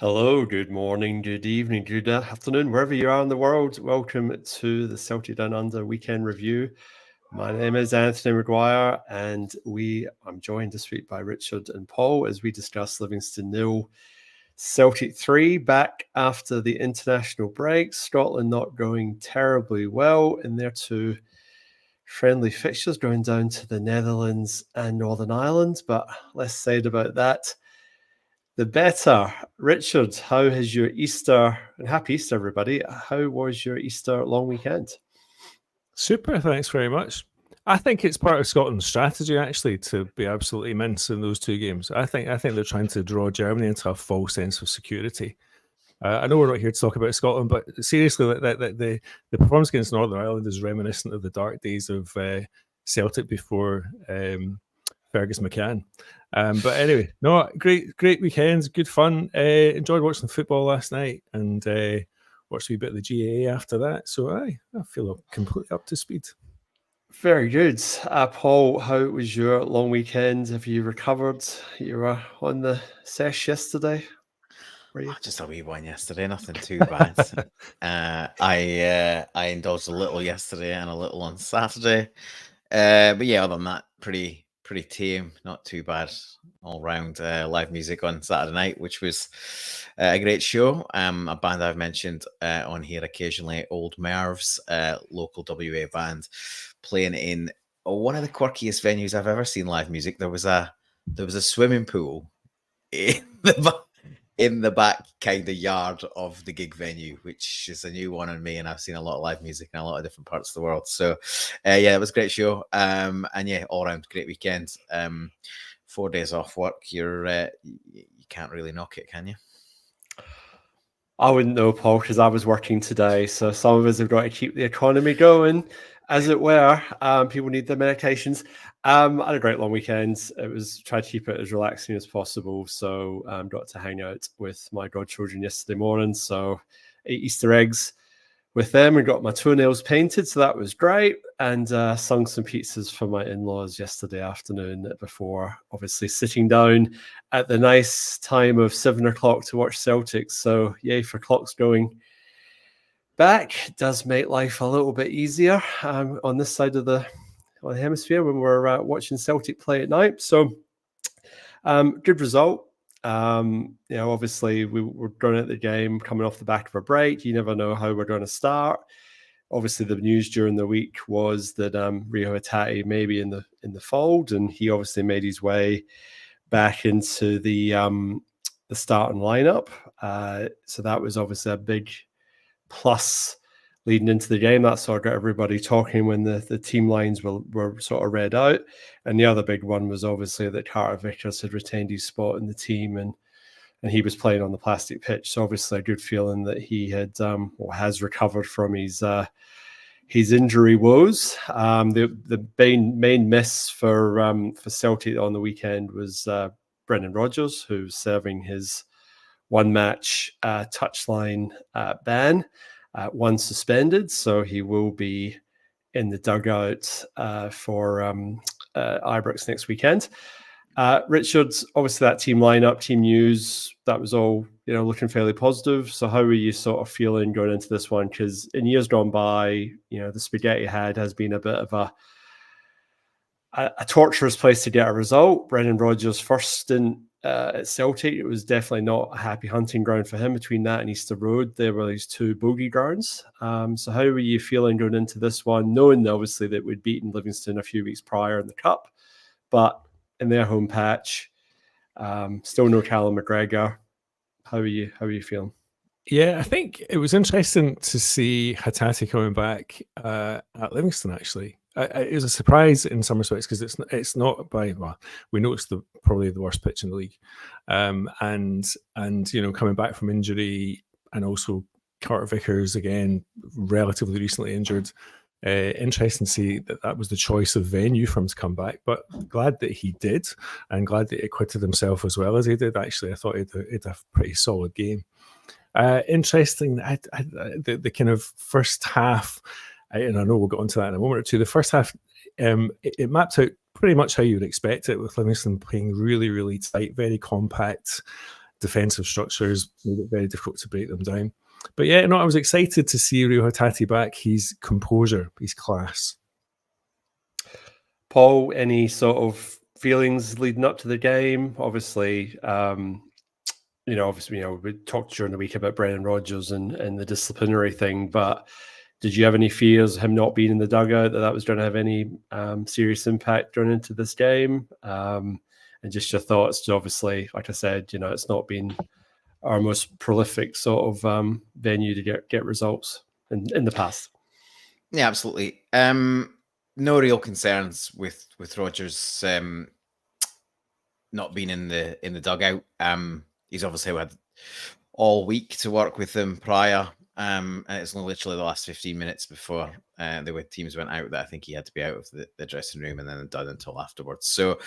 Hello, good morning, good evening, good afternoon, wherever you are in the world. Welcome to the Celtic Down Under weekend review. My name is Anthony Maguire, and I'm joined this week by Richard and Paul as we discuss Livingston 0, Celtic 3, back after the international break. Scotland not going terribly well in their two friendly fixtures, going down to the Netherlands and Northern Ireland, but less said about that the better. Richard, how has your Easter, and happy Easter, everybody. How was your Easter long weekend? Super, thanks very much. I think it's part of Scotland's strategy, actually, to be absolutely mince in those two games. I think they're trying to draw Germany into a false sense of security. I know we're not here to talk about Scotland, but seriously, the performance against Northern Ireland is reminiscent of the dark days of Celtic before Fergus McCann. But anyway, no, great weekends, good fun. Enjoyed watching the football last night and watched a wee bit of the GAA after that. So I feel completely up to speed. Very good. Paul, how was your long weekend? Have you recovered? You were on the sesh yesterday. Were you? Just a wee one yesterday, nothing too bad. I indulged a little yesterday and a little on Saturday. But yeah, other than that, pretty tame, not too bad all round. Live music on Saturday night, which was a great show. A band I've mentioned on here occasionally, Old Mervs, local WA band, playing in one of the quirkiest venues I've ever seen live music. There was a swimming pool in the back kind of yard of the gig venue, which is a new one on me, and I've seen a lot of live music in a lot of different parts of the world. So yeah, it was a great show. And yeah, all around great weekend. 4 days off work, you can't really knock it, can you? I wouldn't know, Paul, because I was working today. So some of us have got to keep the economy going, as it were. People need their medications. I had a great long weekend. It was try to keep it as relaxing as possible. So got to hang out with my godchildren yesterday morning. So ate Easter eggs with them and got my toenails painted. So that was great. And sung some pizzas for my in-laws yesterday afternoon before obviously sitting down at the nice time of 7 o'clock to watch Celtics. So yay for clocks going back. It does make life a little bit easier on this side of the hemisphere when we're watching Celtic play at night. So good result. Obviously we were going at the game coming off the back of a break. You never know how we're going to start. Obviously, the news during the week was that Rio Hatate may be in the fold, and he obviously made his way back into the starting lineup. So that was obviously a big plus leading into the game. That sort of got everybody talking when the team lines were sort of read out. And the other big one was obviously that Carter Vickers had retained his spot in the team and he was playing on the plastic pitch. So obviously a good feeling that he had or has recovered from his injury woes. The main miss for Celtic on the weekend was Brendan Rodgers, who's serving his one match touchline ban, one suspended. So he will be in the dugout for Ibrox next weekend. Richard, obviously that team lineup, team news, that was all looking fairly positive. So how are you sort of feeling going into this one? Because in years gone by, the spaghetti head has been a bit of a torturous place to get a result. Brendan Rodgers' first stint at Celtic, it was definitely not a happy hunting ground for him. Between that and Easter Road, there were these two bogey grounds. So how were you feeling going into this one, knowing obviously that we'd beaten Livingston a few weeks prior in the Cup, but in their home patch, still no Callum McGregor. How are you feeling? Yeah, I think it was interesting to see Hatate coming back at Livingston. Actually, it was a surprise in some respects because it's not we know it's probably the worst pitch in the league, and coming back from injury and also Carter Vickers again relatively recently injured. Interesting to see that was the choice of venue for him to come back, but glad that he did and glad that he acquitted himself as well as he did. Actually, I thought he had a pretty solid game. Interesting, the kind of first half, and I know we'll get onto that in a moment or two. The first half, it mapped out pretty much how you would expect it, with Livingston playing really, really tight, very compact, defensive structures made it very difficult to break them down. But yeah, no, I was excited to see Reo Hatate back. His composure, his class. Paul, any sort of feelings leading up to the game? Obviously, we talked during the week about Brendan Rodgers and the disciplinary thing, but did you have any fears of him not being in the dugout, that was going to have any serious impact going into this game? And just your thoughts, obviously, like I said, it's not been our most prolific sort of venue to get results in the past. Yeah, absolutely. No real concerns with Rodgers not being in the dugout. He's obviously had all week to work with them prior, and it's literally the last 15 minutes before the teams went out that I think he had to be out of the dressing room, and then done until afterwards. So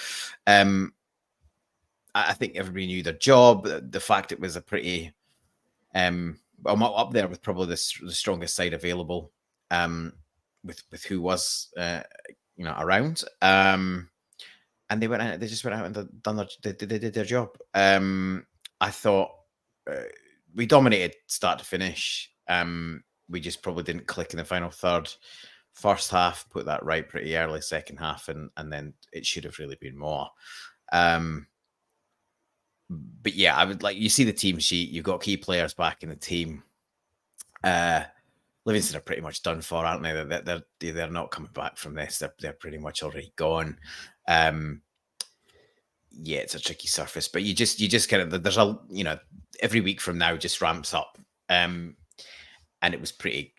I think everybody knew their job. The fact it was a pretty up there with probably the strongest side available, with who was around. And they just went out and they did their job. I thought we dominated start to finish. We just probably didn't click in the final third. First half, put that right pretty early. Second half, and then it should have really been more. But yeah, I would you see the team sheet. You've got key players back in the team. Livingston are pretty much done for, aren't they? They're not coming back from this. They're pretty much already gone. Yeah, it's a tricky surface, but you just kind of, there's every week from now just ramps up. And it was pretty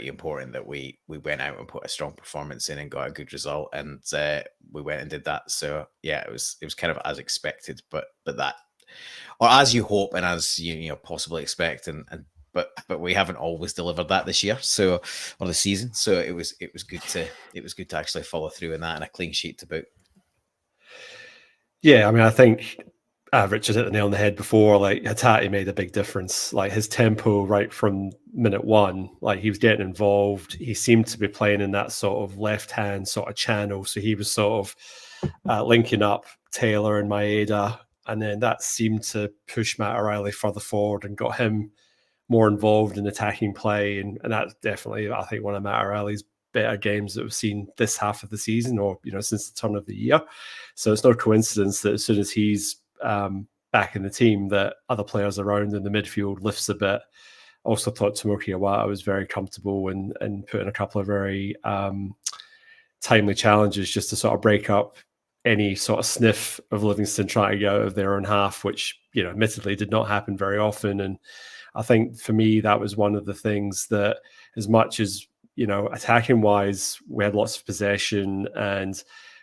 important that we went out and put a strong performance in and got a good result, and we went and did that. So yeah, it was kind of as expected, but that, or as you hope and as you possibly expect, but we haven't always delivered that this year, or the season. So it was good to actually follow through in that, and a clean sheet to boot. Yeah, I mean, I think Richard hit the nail on the head before. Hatate made a big difference. His tempo right from minute one, he was getting involved. He seemed to be playing in that sort of left-hand sort of channel. So he was sort of linking up Taylor and Maeda, and then that seemed to push Matt O'Reilly further forward and got him more involved in attacking play. And that's definitely, I think, one of Matt O'Reilly's better games that we've seen this half of the season, or since the turn of the year. So it's no coincidence that as soon as he's back in the team, that other players around in the midfield lifts a bit. Also thought Tomoki Iwata was very comfortable and put in a couple of very timely challenges just to sort of break up any sort of sniff of Livingston trying to get out of their own half, which admittedly did not happen very often. And I think for me, that was one of the things that, as much as attacking wise, we had lots of possession, and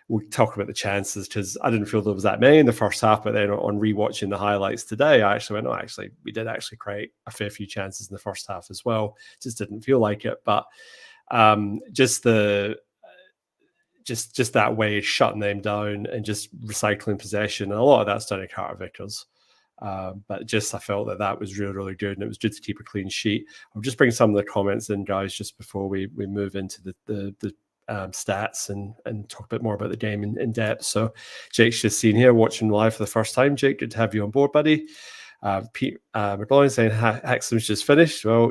we'll talk about the chances, because I didn't feel there was that many in the first half, but then on rewatching the highlights today, I actually went, we did actually create a fair few chances in the first half as well. Just didn't feel like it. But just that way, shutting them down and just recycling possession, and a lot of that's done at Carter Vickers. But just, I felt that was really, really good, and it was good to keep a clean sheet. I'll just bring some of the comments in, guys, just before we move into the stats and talk a bit more about the game in depth. So Jake's just seen here, watching live for the first time. Jake, good to have you on board, buddy. Pete McLaughlin saying Haxham's just finished. Well,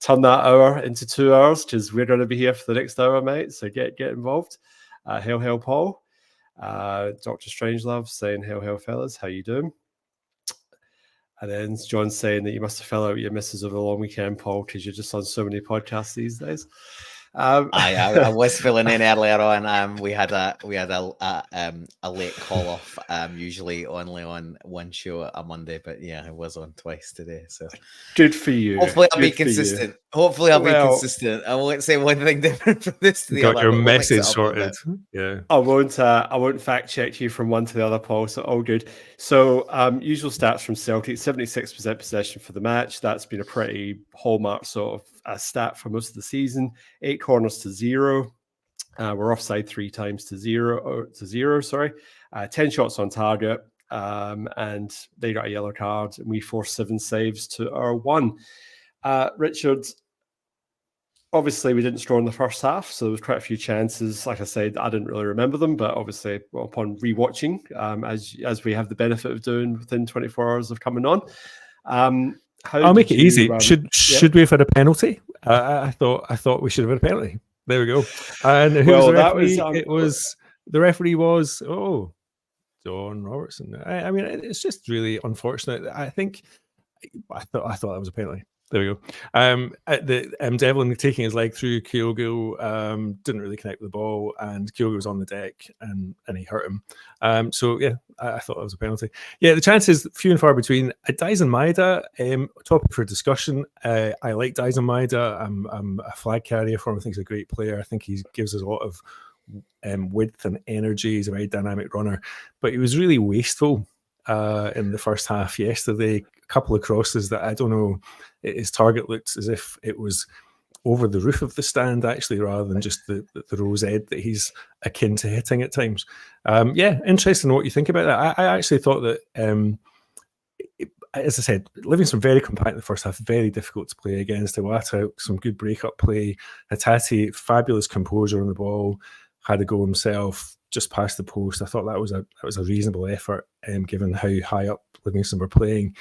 turn that hour into 2 hours, because we're going to be here for the next hour, mate. So get involved. Hail, Paul. Dr. Strangelove saying, hail, fellas. How you doing? And then John saying that you must have fell out with your missus over the long weekend, Paul, because you're just on so many podcasts these days. I was filling in earlier on. We had a late call off. Usually only on one show a Monday, but yeah, I was on twice today. So good for you. Hopefully I'll be consistent. Hopefully I'll be consistent. I won't say one thing different from this to the other. Got your message sorted. Yeah. I won't fact check you from one to the other, Paul. So all good. So usual stats from Celtic: 76% possession for the match. That's been a pretty hallmark sort of stat for most of the season. 8 corners to 0. We're offside 3 times to 0. 10 shots on target, and they got a yellow card, and we forced 7 saves to our 1. Richard, obviously, we didn't score in the first half, so there was quite a few chances. Like I said, I didn't really remember them, but obviously, upon rewatching, as we have the benefit of doing within 24 hours of coming on, I'll make it easy. Should we have had a penalty? I thought we should have had a penalty. There we go. And who was the referee? The referee was John Robertson. I mean, it's just really unfortunate. I thought that was a penalty. There we go. Devlin taking his leg through Kyogo didn't really connect with the ball, and Kyogo was on the deck and he hurt him. So yeah, I thought that was a penalty. Yeah, the chances few and far between. Daisen Maeda, topic for discussion. I like Daisen Maeda. I'm a flag carrier for him. I think he's a great player. I think he gives us a lot of width and energy. He's a very dynamic runner, but he was really wasteful in the first half yesterday. A couple of crosses that I don't know. His target looked as if it was over the roof of the stand, actually, rather than just the rose ed that he's akin to hitting at times. Yeah, interesting what you think about that. I actually thought that, as I said, Livingston very compact in the first half, very difficult to play against. Iwata, some good break-up play. Hatate, fabulous composure on the ball, had a go himself just past the post. I thought that was a reasonable effort, given how high up Livingston were playing.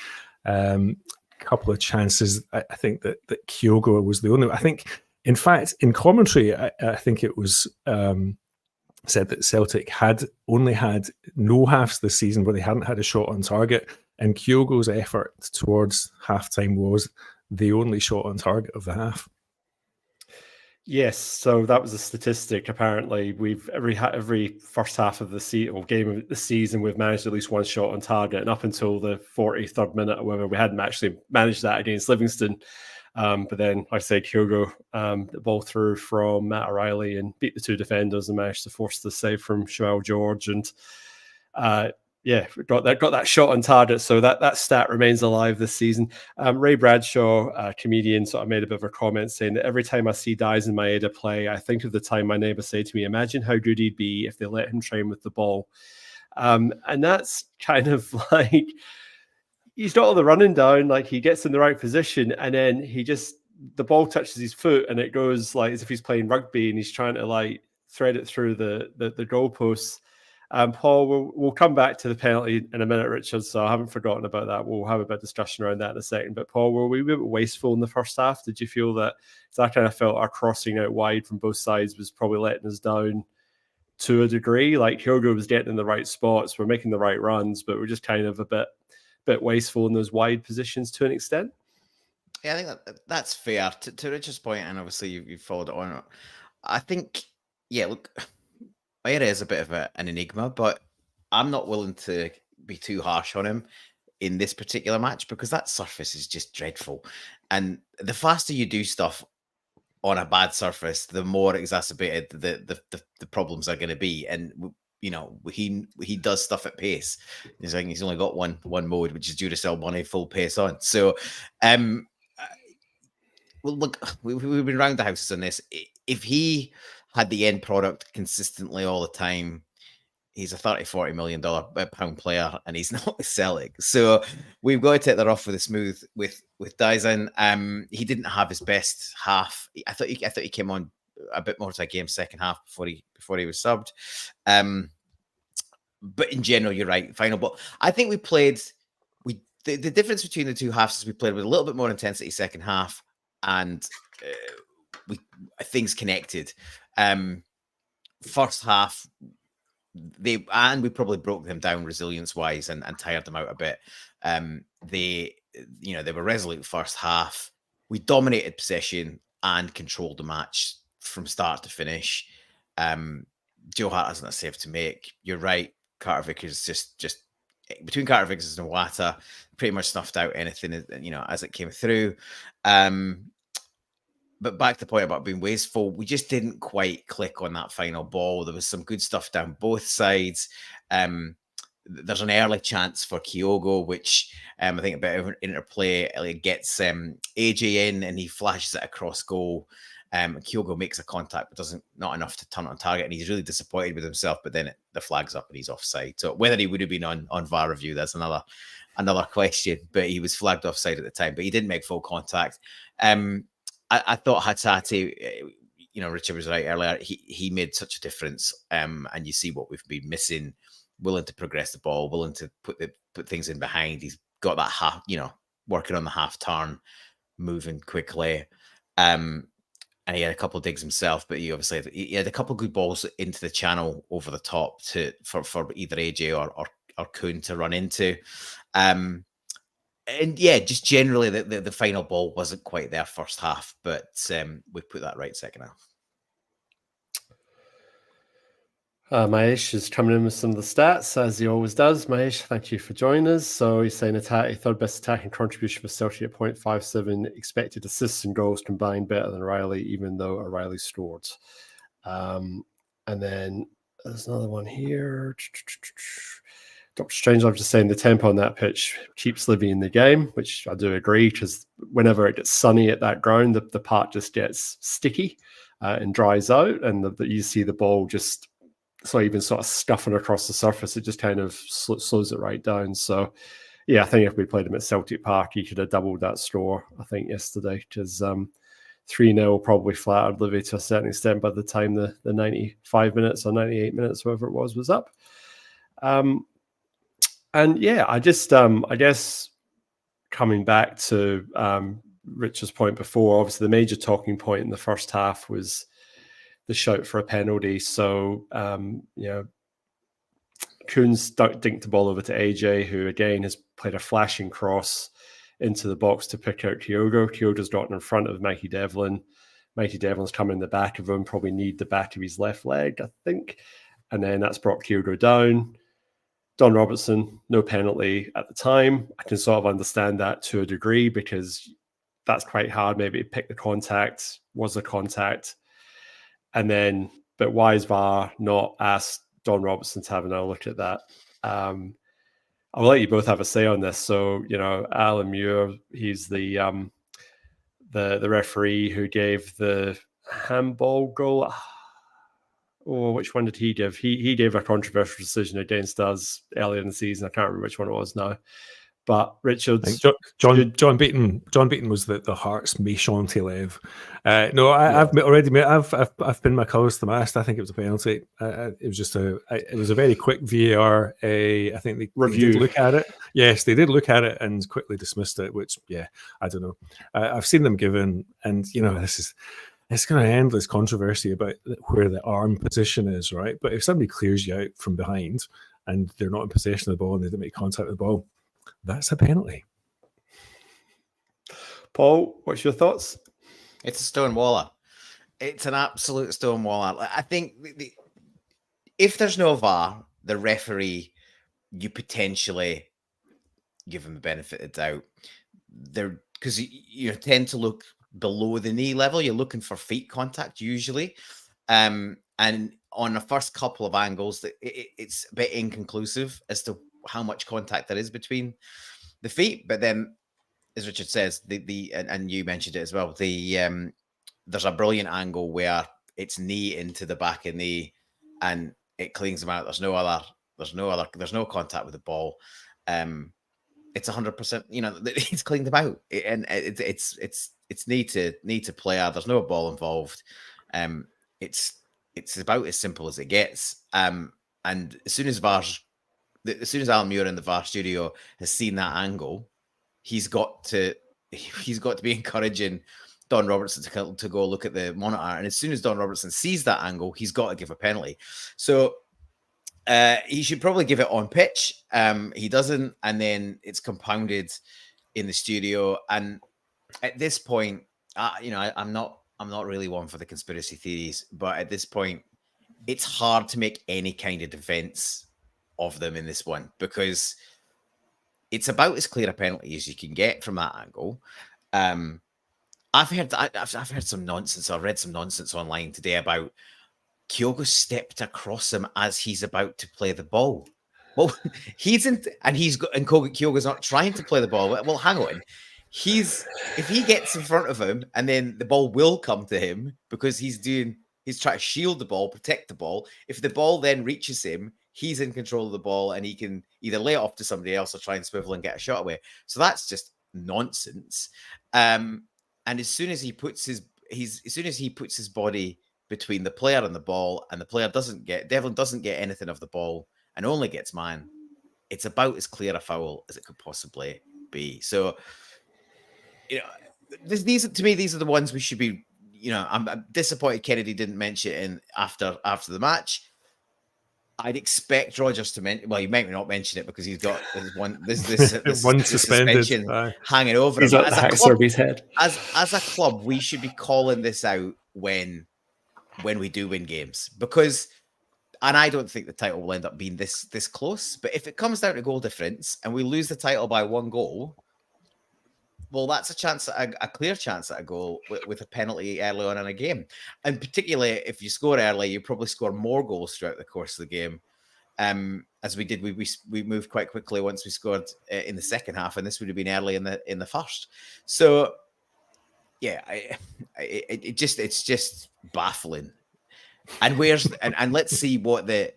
Couple of chances. I think that Kyogo was the only. I think, in fact, in commentary, I think it was said that Celtic had only had no halves this season where they hadn't had a shot on target, and Kyogo's effort towards halftime was the only shot on target of the half. Yes, so that was a statistic. Apparently, we've every first half of the game of the season, we've managed at least one shot on target, and up until the 43rd minute or whatever, we hadn't actually managed that against Livingston. But then, like I say, Kyogo, the ball through from Matt O'Reilly and beat the two defenders and managed to force the save from Joel George, and yeah, got that shot on target. So that stat remains alive this season. Ray Bradshaw, a comedian, sort of made a bit of a comment saying that every time I see Daisen Maeda play, I think of the time my neighbour said to me, imagine how good he'd be if they let him train with the ball. And that's kind of like, he's got all the running down, like he gets in the right position, and then the ball touches his foot and it goes like as if he's playing rugby and he's trying to like thread it through the goalposts. Paul, we'll come back to the penalty in a minute, Richard, so I haven't forgotten about that. We'll have a bit of discussion around that in a second. But Paul, were we a bit wasteful in the first half? Did you feel that, because I kind of felt our crossing out wide from both sides was probably letting us down to a degree? Like Kyogo was getting in the right spots, we're making the right runs, but we're just kind of a bit wasteful in those wide positions to an extent. Yeah, I think that's fair. To Richard's point, and obviously you've followed it on. I think, yeah, look, Maeda is a bit of an enigma, but I'm not willing to be too harsh on him in this particular match because that surface is just dreadful. And the faster you do stuff on a bad surface, the more exacerbated the problems are going to be. And you know, he does stuff at pace. He's only got one mode, which is Duracell Money full pace on. So, well, look, we've been round the houses on this. If he had the end product consistently all the time, he's a £30-40 million pound player, and he's not with Celtic. So we've got to take that off with a smooth with Daisen. He didn't have his best half. I thought he came on a bit more to a game second half before he was subbed. But in general, you're right. Final, but I think the difference between the two halves is we played with a little bit more intensity second half, and things connected. First half, we probably broke them down resilience wise and tired them out a bit. They were resolute first half. We dominated possession and controlled the match from start to finish. Joe Hart hasn't a save to make. You're right. Carter Vickers just between Carter Vickers and Iwata, pretty much snuffed out anything, as it came through. But back to the point about being wasteful, we just didn't quite click on that final ball. There was some good stuff down both sides. There's an early chance for Kyogo, which I think a bit of an interplay gets AJ in and he flashes it across goal. Kyogo makes a contact, but not enough to turn on target, and he's really disappointed with himself. But then the flag's up and he's offside. So whether he would have been on VAR review, that's another question. But he was flagged offside at the time, but he didn't make full contact. I thought Hatate, Richard was right earlier. He made such a difference, and you see what we've been missing. Willing to progress the ball, willing to put things in behind. He's got that half, working on the half turn, moving quickly. And he had a couple of digs himself, but he had a couple of good balls into the channel over the top for either AJ or Kuhn to run into. And yeah, just generally the final ball wasn't quite there first half, but we put that right second half. Mahesh is coming in with some of the stats, as he always does. Mahesh, thank you for joining us. So he's saying third best attacking contribution for Celtic at 0.57, expected assists and goals combined better than O'Reilly, even though O'Reilly scored. And then there's another one here. Dr. Strangelove just saying the tempo on that pitch keeps Livy in the game, which I do agree, because whenever it gets sunny at that ground, the park just gets sticky and dries out, and you see the ball just even sort of scuffing across the surface. It just kind of slows it right down. So, yeah, I think if we played him at Celtic Park, he could have doubled that score, I think, yesterday, because 3-0 probably flattered Livy to a certain extent by the time the 95 minutes or 98 minutes, whatever it was up. And yeah, I guess coming back to Richard's point before, obviously the major talking point in the first half was the shout for a penalty. So, Kuhn's dinked the ball over to AJ, who again has played a flashing cross into the box to pick out Kyogo. Kyogo's gotten in front of Mikey Devlin. Mikey Devlin's coming in the back of him, probably need the back of his left leg, I think. And then that's brought Kyogo down. Don Robertson, no penalty at the time. I can sort of understand that to a degree, because that's quite hard maybe to pick the contact. Was the contact? And then, but why is VAR not asked Don Robertson to have another look at that? I'll let you both have a say on this. So, Alan Muir, he's the referee who gave the handball goal. Oh, which one did he give? He gave a controversial decision against us earlier in the season. I can't remember which one it was now. But Richards, John Beaton was the Hearts Méchant élève. I've already made. I've pinned my colours to the mast. I think it was a penalty. It was just it was a very quick VAR. I think they did look at it. Yes, they did look at it and quickly dismissed it. Which, I don't know. I've seen them given, and it's going to end this controversy about where the arm position is, right? But if somebody clears you out from behind and they're not in possession of the ball and they didn't make contact with the ball, that's a penalty. Paul, what's your thoughts? It's a stonewaller. It's an absolute stonewaller. I think if there's no VAR, the referee, you potentially give him the benefit of doubt. Because you tend to look below the knee level. You're looking for feet contact usually. And on the first couple of angles, it's a bit inconclusive as to how much contact there is between the feet. But then, as Richard says, and you mentioned it as well, there's a brilliant angle where it's knee into the back of knee and it cleans him out. There's no contact with the ball. It's 100%, he's cleaned them out, and it's knee to player. There's no ball involved. It's about as simple as it gets. And as soon as Alan Muir in the VAR studio has seen that angle, he's got to be encouraging Don Robertson to go look at the monitor. And as soon as Don Robertson sees that angle, he's got to give a penalty. So he should probably give it on pitch. He doesn't, and then it's compounded in the studio. And at this point, I'm not really one for the conspiracy theories, but at this point, it's hard to make any kind of defense of them in this one, because it's about as clear a penalty as you can get from that angle. I've heard some nonsense. I read some nonsense online today about Kyogo stepped across him as he's about to play the ball. Well, Kyogo's not trying to play the ball. Well, hang on. If he gets in front of him and then the ball will come to him because he's trying to shield the ball, protect the ball. If the ball then reaches him, he's in control of the ball and he can either lay it off to somebody else or try and swivel and get a shot away. So that's just nonsense. And as soon as he puts his as soon as he puts his body between the player and the ball, and the player Devlin doesn't get anything of the ball and only gets man, it's about as clear a foul as it could possibly be. So, these are the ones we should be. I'm disappointed Kennedy didn't mention it after the match. I'd expect Rodgers to mention. Well, he might not mention it because he's got this one suspension hanging over him. As a club, we should be calling this out when we do win games, because, and I don't think the title will end up being this close. But if it comes down to goal difference and we lose the title by 1 goal, well, that's a clear chance at a goal with a penalty early on in a game. And particularly if you score early, you probably score more goals throughout the course of the game. As we did, we moved quite quickly once we scored in the second half, and this would have been early in the first. So, yeah, it's just baffling. And let's see what the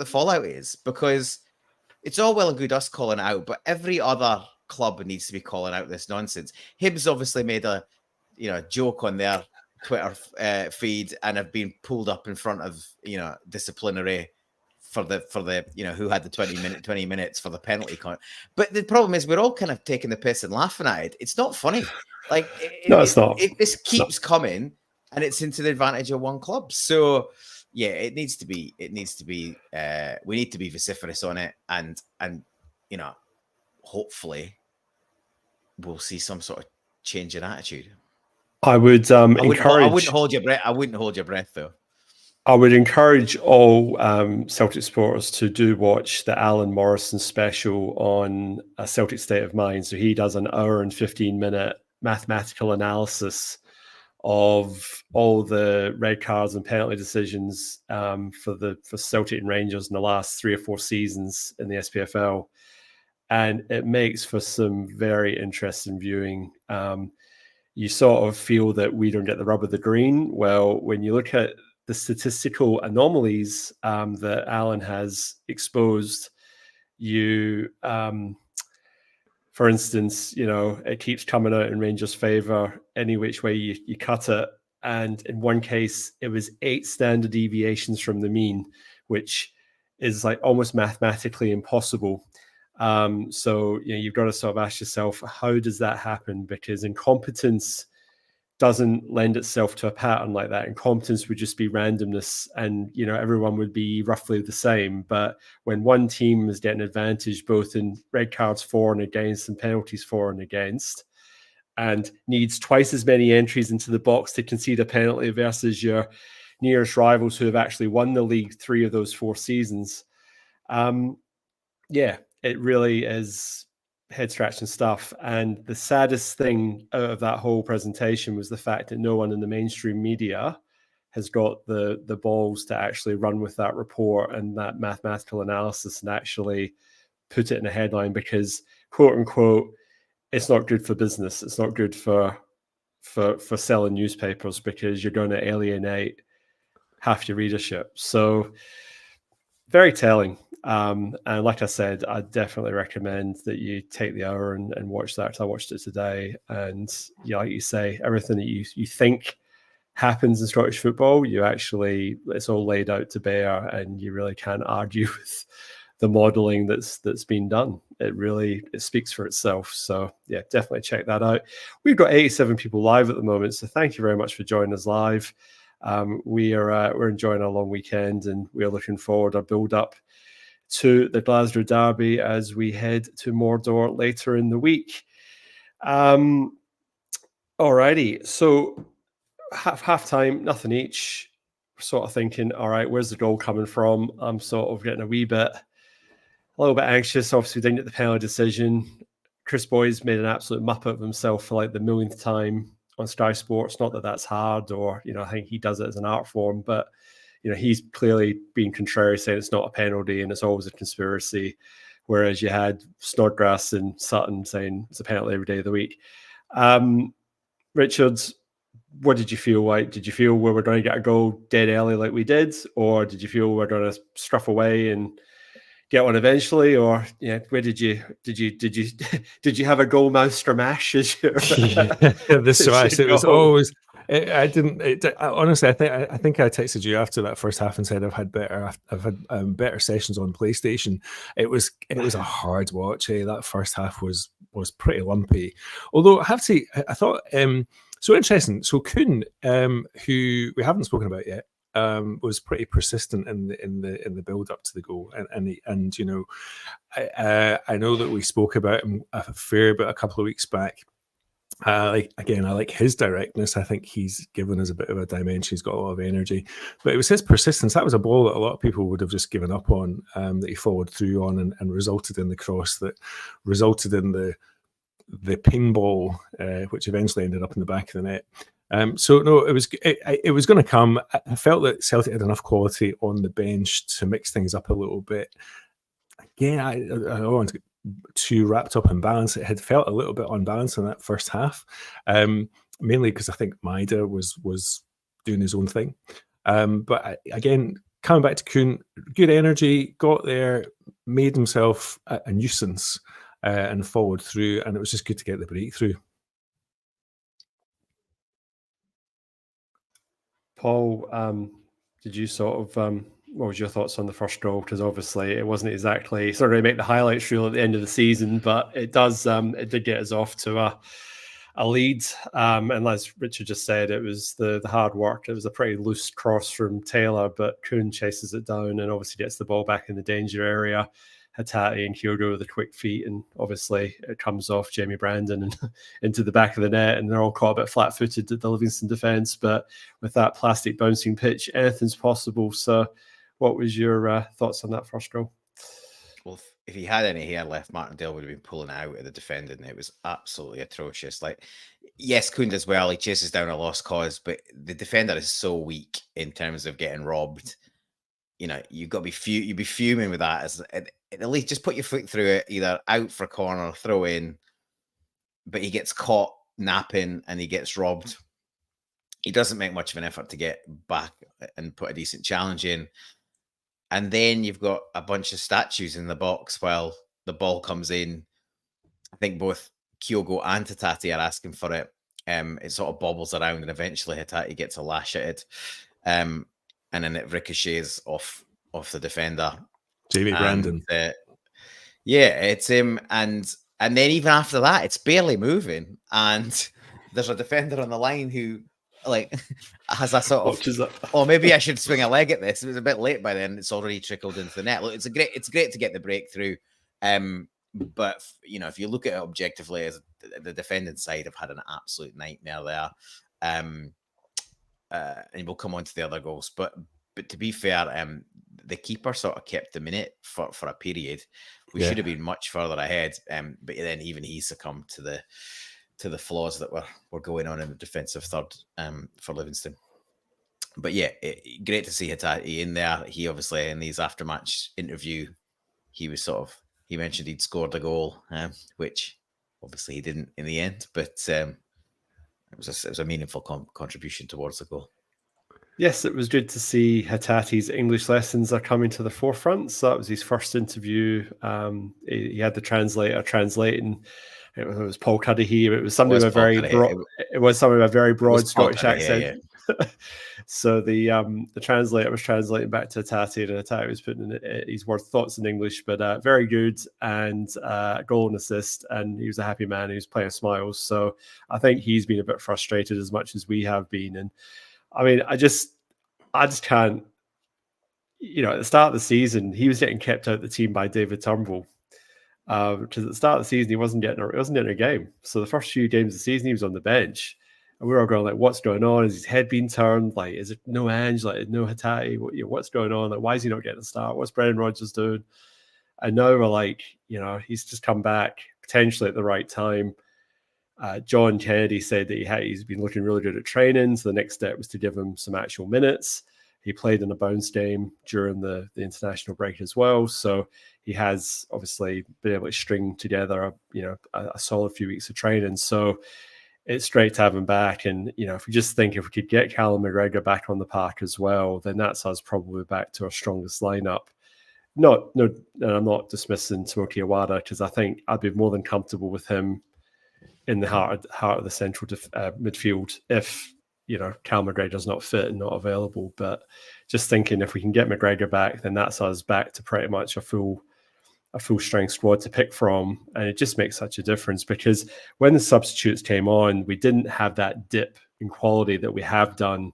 fallout is, because it's all well and good us calling it out, but every other club needs to be calling out this nonsense. Hibs obviously made a joke on their Twitter feed and have been pulled up in front of disciplinary for the who had the 20 minutes for the penalty count. But the problem is we're all kind of taking the piss and laughing at it. It's not funny. Like it's not. This keeps coming, and it's into the advantage of one club. So yeah, it needs to be. We need to be vociferous on it, and hopefully we'll see some sort of change in attitude. I would encourage. I wouldn't hold your breath. I wouldn't hold your breath, though. I would encourage all Celtic supporters to do watch the Alan Morrison special on A Celtic State of Mind. So he does an hour and 15-minute mathematical analysis of all the red cards and penalty decisions for Celtic and Rangers in the last 3 or 4 seasons in the SPFL. And it makes for some very interesting viewing. You sort of feel that we don't get the rub of the green. Well, when you look at the statistical anomalies that Alan has exposed, for instance, it keeps coming out in Rangers' favour any which way you cut it. And in one case, it was 8 standard deviations from the mean, which is like almost mathematically impossible. So you've got to sort of ask yourself, how does that happen? Because incompetence doesn't lend itself to a pattern like that. Incompetence would just be randomness, and everyone would be roughly the same. But when one team is getting advantage both in red cards for and against and penalties for and against, and needs twice as many entries into the box to concede a penalty versus your nearest rivals who have actually won the league 3 of those 4 seasons, it really is head-scratching stuff. And the saddest thing out of that whole presentation was the fact that no one in the mainstream media has got the balls to actually run with that report and that mathematical analysis and actually put it in a headline, because, quote unquote, it's not good for business. It's not good for selling newspapers, because you're going to alienate half your readership. So very telling. And like I said, I definitely recommend that you take the hour and watch that. I watched it today, and like you say, everything that you think happens in Scottish football, it's all laid out to bear, and you really can't argue with the modelling that's been done. It speaks for itself. So yeah, definitely check that out. We've got 87 people live at the moment, so thank you very much for joining us live. We're enjoying our long weekend, and we're looking forward to build up to the Glasgow Derby as we head to Mordor later in the week. Alrighty, so half time, nothing each. Sort of thinking, all right, where's the goal coming from? I'm sort of getting a little bit anxious. Obviously, we didn't get the penalty decision. Chris Boyd's made an absolute muppet of himself for like the millionth time on Sky Sports. Not that that's hard, or I think he does it as an art form, but he's clearly being contrary, saying it's not a penalty and it's always a conspiracy. Whereas you had Snodgrass and Sutton saying it's a penalty every day of the week. Richards, what did you feel like? Did you feel we were going to get a goal dead early like we did, or did you feel we were going to struff away and get one eventually? Or where did you have a goal master mash? As your, the smash. It I didn't. Honestly, I think I texted you after that first half and said I've had better sessions on PlayStation. It was a hard watch. That first half was pretty lumpy. Although I have to say, I thought so interesting. So Kuhn, who we haven't spoken about yet, was pretty persistent in the build up to the goal, and you know, I know that we spoke about him a fair bit a couple of weeks back. I like his directness. I think he's given us a bit of a dimension. He's got a lot of energy, but it was his persistence. That was a ball that a lot of people would have just given up on, that he followed through on and resulted in the cross that resulted in the ping ball, which eventually ended up in the back of the net. So no, it was going to come. I felt that Celtic had enough quality on the bench to mix things up a little bit. Again, I don't want to get too wrapped up in balance. It had felt a little bit unbalanced in that first half, mainly because I think Maida was doing his own thing. But again, coming back to Kuhn, good energy, got there, made himself a nuisance, and followed through, and it was just good to get the breakthrough. Paul, did you sort of what was your thoughts on the first goal? Because obviously it wasn't exactly sort of make the highlights reel at the end of the season, but it does it did get us off to a lead. And as Richard just said, it was the hard work. It was a pretty loose cross from Taylor, but Kuhn chases it down and obviously gets the ball back in the danger area. Hatate and Kyogo with the quick feet, and obviously it comes off Jamie Brandon and into the back of the net, and they're all caught a bit flat-footed at the Livingston defence. But with that plastic bouncing pitch, anything's possible. So what was your thoughts on that first goal? Well, if he had any hair left, Martindale would have been pulling it out of the defending. It was absolutely atrocious. Like, yes, Kuhn does well. He chases down a lost cause, but the defender is so weak in terms of getting robbed. You know, you've got to be you'd be fuming with that. As at least just put your foot through it, either out for a corner or throw in. But he gets caught napping and he gets robbed. He doesn't make much of an effort to get back and put a decent challenge in. And then you've got a bunch of statues in the box while the ball comes in. I think both Kyogo and Hatate are asking for it. It sort of bobbles around and eventually Hatate gets a lash at it. And then it ricochets off the defender. Jamie Brandon. Yeah, it's him. And then even after that, it's barely moving. And there's a defender on the line who like has a sort of, oh, maybe I should swing a leg at this. It was a bit late by then. It's already trickled into the net. Look, it's great to get the breakthrough. But you know, if you look at it objectively, as the defending side have had an absolute nightmare there. And we'll come on to the other goals. But to be fair, the keeper sort of kept them in it for a period. We should have been much further ahead. But then even he succumbed to the flaws that were going on in the defensive third for Livingston. But yeah, great to see Hatate in there. He obviously, in these after-match interview, he mentioned he'd scored a goal, which obviously he didn't in the end, but it was a meaningful contribution towards the goal. Yes, it was good to see Hatate's English lessons are coming to the forefront. So that was his first interview. He had the translator translating. It was Paul Cuddihy. It was something with a very broad. It was something with a very broad Scottish accent. Yeah. So the translator was translating back to Hatate, and Hatate was putting in his thoughts in English. But very good, and goal and assist, and he was a happy man. He was playing smiles. So I think he's been a bit frustrated as much as we have been. And I mean, I just can't. You know, at the start of the season, he was getting kept out of the team by David Turnbull. Because at the start of the season, he wasn't getting a game. So the first few games of the season, he was on the bench. And we were all going like, what's going on? Is his head being turned? Like, is it no Ange? Like, no Hatate? What's going on? Like, why is he not getting a start? What's Brendan Rodgers doing? And now we're like, you know, he's just come back potentially at the right time. John Kennedy said that he's been looking really good at training. So the next step was to give him some actual minutes. He played in a bounce game during the international break as well. So he has obviously been able to string together, a solid few weeks of training. So it's great to have him back. And, you know, if we could get Callum McGregor back on the park as well, then that's us probably back to our strongest lineup. I'm not dismissing Toki Awada, because I think I'd be more than comfortable with him in the heart of the central midfield if, Cal McGregor's not fit and not available. But just thinking if we can get McGregor back, then that's us back to pretty much a full strength squad to pick from. And it just makes such a difference because when the substitutes came on, we didn't have that dip in quality that we have done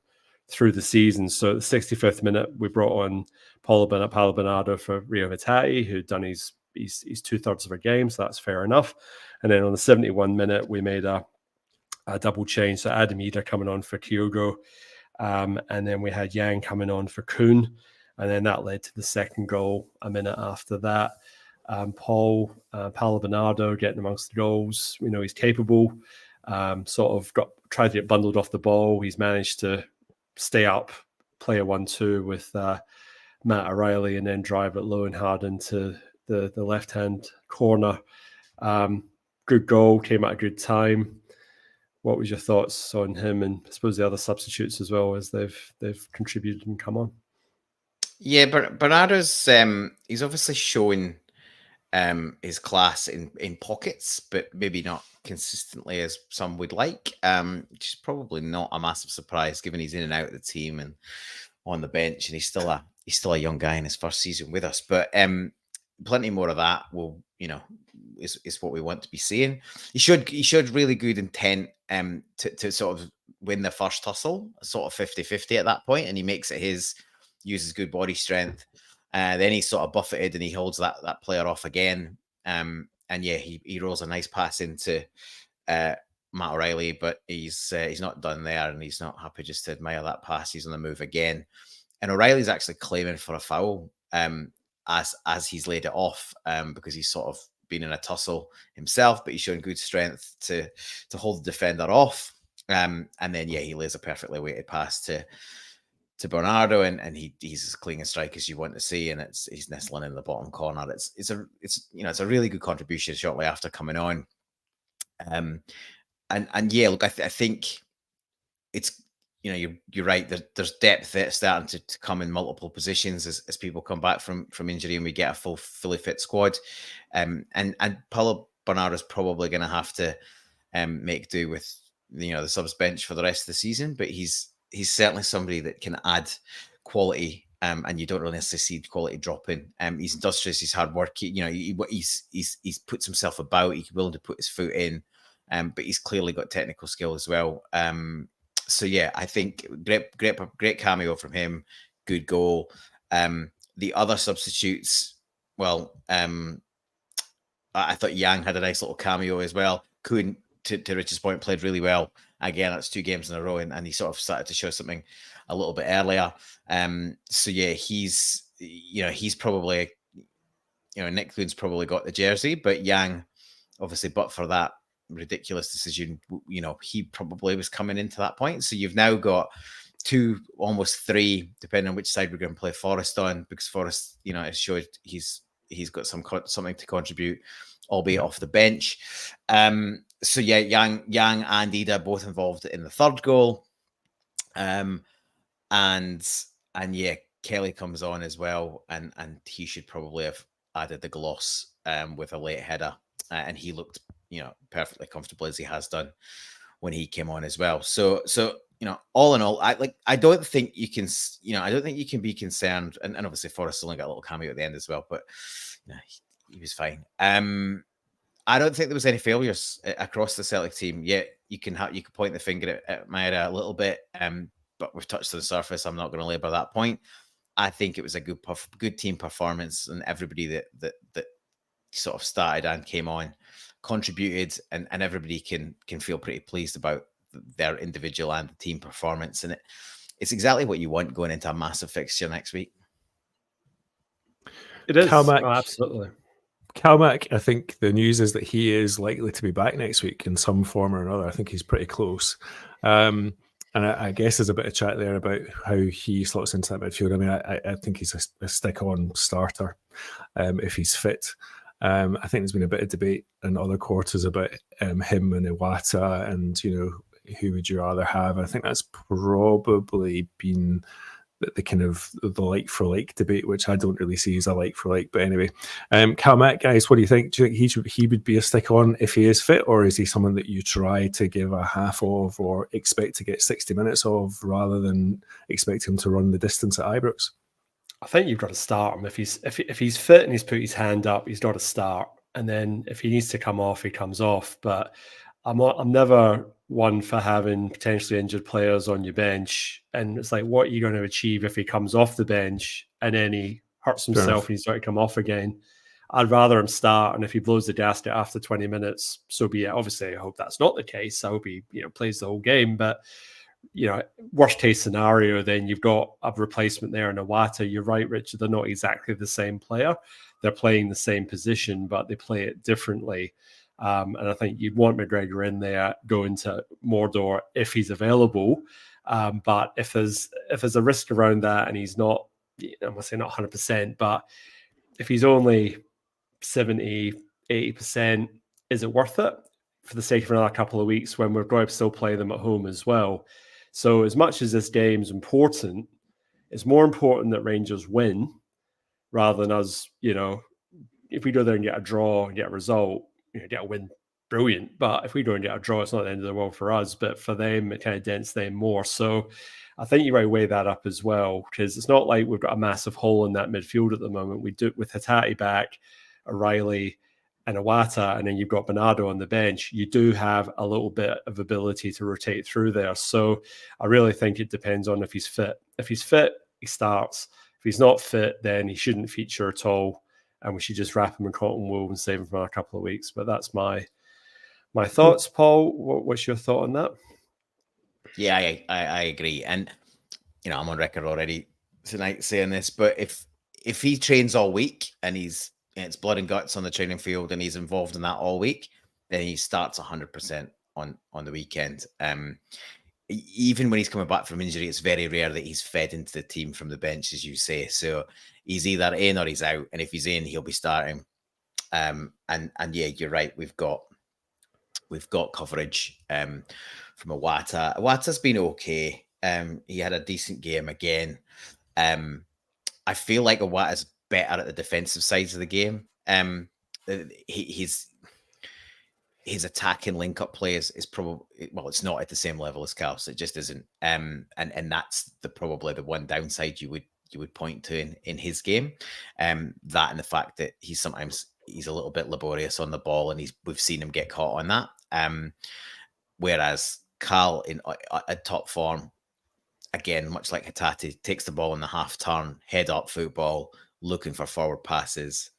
through the season. So at the 65th minute, we brought on Paulo Bernardo for Rio Hatate, who'd done his 2/3 of a game, so that's fair enough. And then on the 71 minute, we made a double change. So Adam Ida coming on for Kyogo, and then we had Yang coming on for Kuhn, and then that led to the second goal a minute after that. Paulo Bernardo getting amongst the goals. We know he's capable. Sort of tried to get bundled off the ball. He's managed to stay up, play a 1-2 with Matt O'Reilly, and then drive it low and hard into the left-hand corner. Good goal, came at a good time. What was your thoughts on him and I suppose the other substitutes as well as they've contributed and come on? Yeah, Bernardo's he's obviously shown his class in pockets, but maybe not consistently as some would like. Which is probably not a massive surprise given he's in and out of the team and on the bench, and he's still a young guy in his first season with us. But plenty more of that will, is what we want to be seeing. He showed really good intent to sort of win the first tussle, sort of 50-50 at that point, and he makes it his, uses good body strength. Then he's sort of buffeted and he holds that player off again. And yeah, he rolls a nice pass into Matt O'Reilly, but he's not done there, and he's not happy just to admire that pass. He's on the move again, and O'Reilly's actually claiming for a foul as he's laid it off, because he's sort of been in a tussle himself, but he's shown good strength to hold the defender off. And then yeah, he lays a perfectly weighted pass to Bernardo, and he's as clean a strike as you want to see, and he's nestling in the bottom corner. It's a really good contribution shortly after coming on. And yeah, look, I think it's, you're right. There's depth that's starting to come in multiple positions as people come back from injury and we get a fully fit squad. And Paulo Bernardo's probably going to have to make do with the subs bench for the rest of the season, but he's certainly somebody that can add quality, and you don't really necessarily see quality dropping. He's industrious, he's hard work. He's puts himself about. He's willing to put his foot in, but he's clearly got technical skill as well. So yeah, I think great cameo from him. Good goal. The other substitutes, well, I thought Yang had a nice little cameo as well. Kuhn, to Rich's point, played really well. Again, that's 2 games in a row, and he sort of started to show something a little bit earlier. So yeah, he's probably, Nick Kuhn's probably got the jersey, but Yang, obviously, but for that ridiculous decision, he probably was coming into that point. So you've now got 2, almost 3, depending on which side we're going to play Forrest on, because Forrest, it showed he's got something to contribute, albeit off the bench. So yeah, Yang and Ida both involved in the third goal. And yeah, Kelly comes on as well, and he should probably have added the gloss with a late header, and he looked perfectly comfortable as he has done when he came on as well. So all in all, I don't think you can be concerned, and obviously Forrest only got a little cameo at the end as well, but he was fine. I don't think there was any failures across the Celtic team. Yeah, you can point the finger at Maeda a little bit, but we've touched on the surface. I'm not going to labour that point. I think it was a good team performance, and everybody that sort of started and came on contributed, and everybody can feel pretty pleased about their individual and the team performance, and it's exactly what you want going into a massive fixture next week. It is. Calmac, absolutely. Calmac, I think the news is that he is likely to be back next week in some form or another. I think he's pretty close. And I guess there's a bit of chat there about how he slots into that midfield. I mean, I think he's a stick-on starter if he's fit. I think there's been a bit of debate in other quarters about him and Iwata, and who would you rather have? I think that's probably been the kind of the like for like debate, which I don't really see as a like for like. But anyway, Cal Mack, guys, what do you think? Do you think he would be a stick on if he is fit, or is he someone that you try to give a half of or expect to get 60 minutes of rather than expect him to run the distance at Ibrox? I think you've got to start him if he's fit and he's put his hand up. He's got to start, and then if he needs to come off, he comes off. But I'm never one for having potentially injured players on your bench, and it's like, what are you going to achieve if he comes off the bench and then he hurts himself and he's got to come off again? I'd rather him start, and if he blows the gasket after 20 minutes, so be it. Obviously, I hope that's not the case. I hope he plays the whole game, but worst case scenario, then you've got a replacement there in Iwata. You're right, Richard. They're not exactly the same player. They're playing the same position, but they play it differently. And I think you'd want McGregor in there going to Mordor if he's available. But if there's a risk around that and he's not, I'm going to say not 100%, but if he's only 70, 80%, is it worth it for the sake of another couple of weeks when we're going to still play them at home as well? So as much as this game's important, it's more important that Rangers win rather than us, if we go there and get a draw and get a result, get a win, brilliant. But if we don't get a draw, it's not the end of the world for us. But for them, it kind of dents them more. So I think you might weigh that up as well, because it's not like we've got a massive hole in that midfield at the moment. We do with Hatate back, O'Reilly and Iwata, and then you've got Bernardo on the bench. You do have a little bit of ability to rotate through there. So I really think it depends on if he's fit. If he's fit, he starts. If he's not fit, then he shouldn't feature at all. And we should just wrap him in cotton wool and save him for a couple of weeks. But that's my thoughts. Paul, what's your thought on that? Yeah, I agree. And, I'm on record already tonight saying this, but if he trains all week and it's blood and guts on the training field and he's involved in that all week, then he starts 100% on the weekend. Even when he's coming back from injury, it's very rare that he's fed into the team from the bench, as you say. So he's either in or he's out. And if he's in, he'll be starting. And yeah, you're right. We've got coverage from Iwata. Iwata's been okay. He had a decent game again. I feel like Iwata's better at the defensive sides of the game. His attacking link-up play is probably, it's not at the same level as Cal's. It just isn't. And that's probably the one downside you would point to in his game. That and the fact that he's a little bit laborious on the ball, and we've seen him get caught on that. Whereas Cal at top form, again, much like Hatate, takes the ball in the half turn, head up football, looking for forward passes.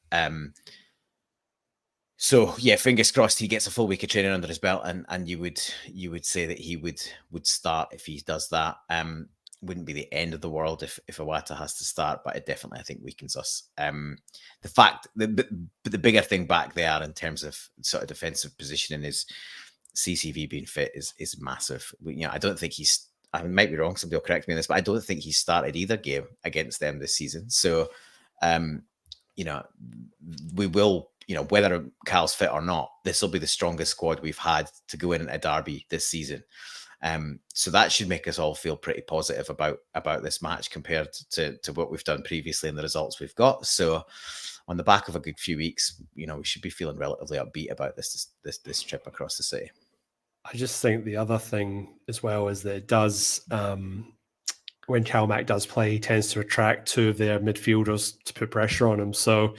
So yeah, fingers crossed he gets a full week of training under his belt, and you would say that he would start if he does that. Wouldn't be the end of the world if Iwata has to start, but it definitely, I think, weakens us. The bigger thing back there in terms of sort of defensive positioning is CCV being fit is massive. I don't think I might be wrong, somebody will correct me on this, but I don't think he started either game against them this season. So, we will, whether Cal's fit or not, this will be the strongest squad we've had to go in a derby this season. So that should make us all feel pretty positive about this match compared to what we've done previously and the results we've got. So on the back of a good few weeks, we should be feeling relatively upbeat about this trip across the city. I just think the other thing as well is that it does, when Cal Mack does play, he tends to attract two of their midfielders to put pressure on him. So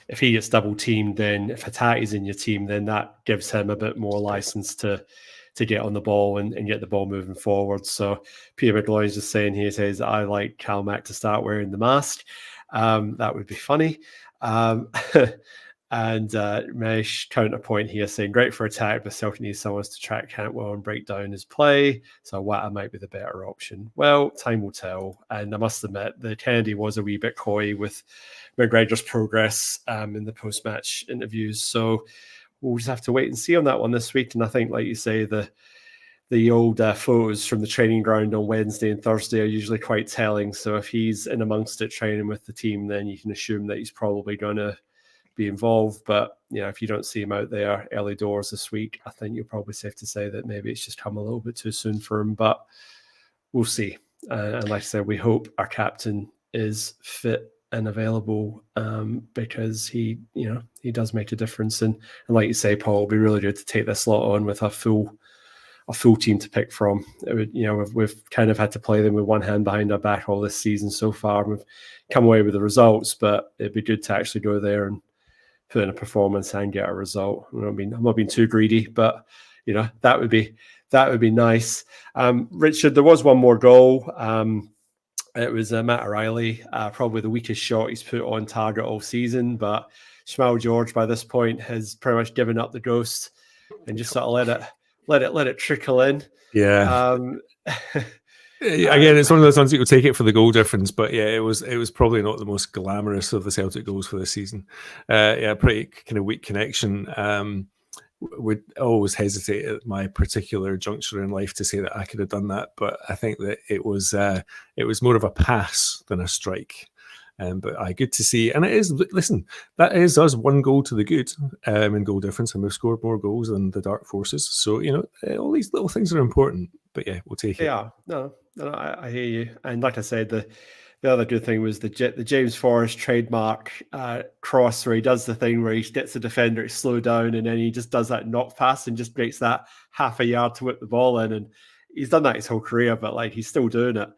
if he gets double teamed, then if Hatate's in your team, then that gives him a bit more license to get on the ball and get the ball moving forward. So Peter McGloin's just saying here, says, I like Cal Mack to start wearing the mask. That would be funny. And Mesh counterpoint here saying, great for attack, but Celtic needs someone to track Cantwell and break down his play. So Wata might be the better option. Well, time will tell. And I must admit, the Kennedy was a wee bit coy with McGregor's progress in the post-match interviews. So we'll just have to wait and see on that one this week. And I think, like you say, the old photos from the training ground on Wednesday and Thursday are usually quite telling. So if he's in amongst it training with the team, then you can assume that he's probably going to be involved. But if you don't see him out there early doors this week, I think you're probably safe to say that maybe it's just come a little bit too soon for him. But we'll see. And like I said, we hope our captain is fit and available, because he does make a difference. And like you say, Paul, it'll be really good to take this lot on with a full team to pick from. It would, we've kind of had to play them with one hand behind our back all this season so far. We've come away with the results, but it'd be good to actually go there and put in a performance and get a result. I'm not being too greedy, but that would be nice. Richard, there was one more goal. It was Matt O'Reilly, probably the weakest shot he's put on target all season, but Shmuel George by this point has pretty much given up the ghost and just sort of let it trickle in. Yeah. Again, it's one of those ones you would take it for the goal difference, but yeah, it was probably not the most glamorous of the Celtic goals for this season. Pretty kind of weak connection. Would always hesitate at my particular juncture in life to say that I could have done that, but I think that it was more of a pass than a strike. But good to see, and it is. Listen, that is us one goal to the good in goal difference, and we've scored more goals than the Dark Forces. So all these little things are important. But yeah, we'll take it. Yeah, no, I hear you. And like I said, the other good thing was the James Forrest trademark cross, where he does the thing where he gets the defender to slow down, and then he just does that knock pass and just breaks that half a yard to whip the ball in. And he's done that his whole career, but like he's still doing it.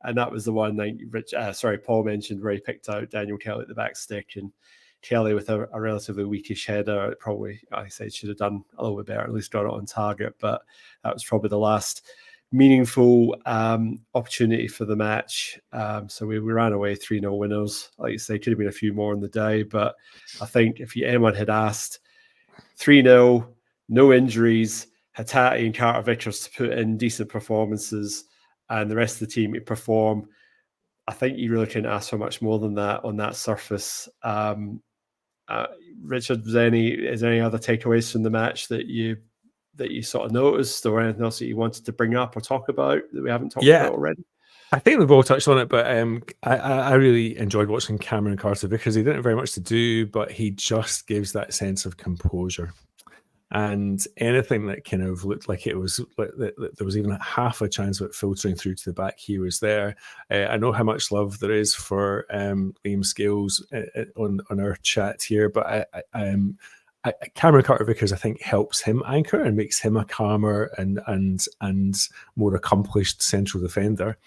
And that was the one that Paul mentioned, where he picked out Daniel Kelly at the back stick, and Kelly with a relatively weakish header. Probably, I say, should have done a little bit better, at least got it on target. But that was probably the last meaningful opportunity for the match. So we ran away 3-0 winners. Like you say, could have been a few more in the day, but I think if anyone had asked 3-0, no injuries, Hatate and Carter Vickers to put in decent performances and the rest of the team to perform, I think you really couldn't ask for much more than that on that surface. Richard, is there any other takeaways from the match that you sort of noticed, or anything else that you wanted to bring up or talk about that we haven't talked about already? I think we've all touched on it, but I really enjoyed watching Cameron Carter because he didn't have very much to do, but he just gives that sense of composure. And anything that kind of looked like it was like there was even half a chance of it filtering through to the back, he was there. I know how much love there is for Liam Scales on our chat here, but Cameron Carter Vickers, I think, helps him anchor and makes him a calmer and more accomplished central defender.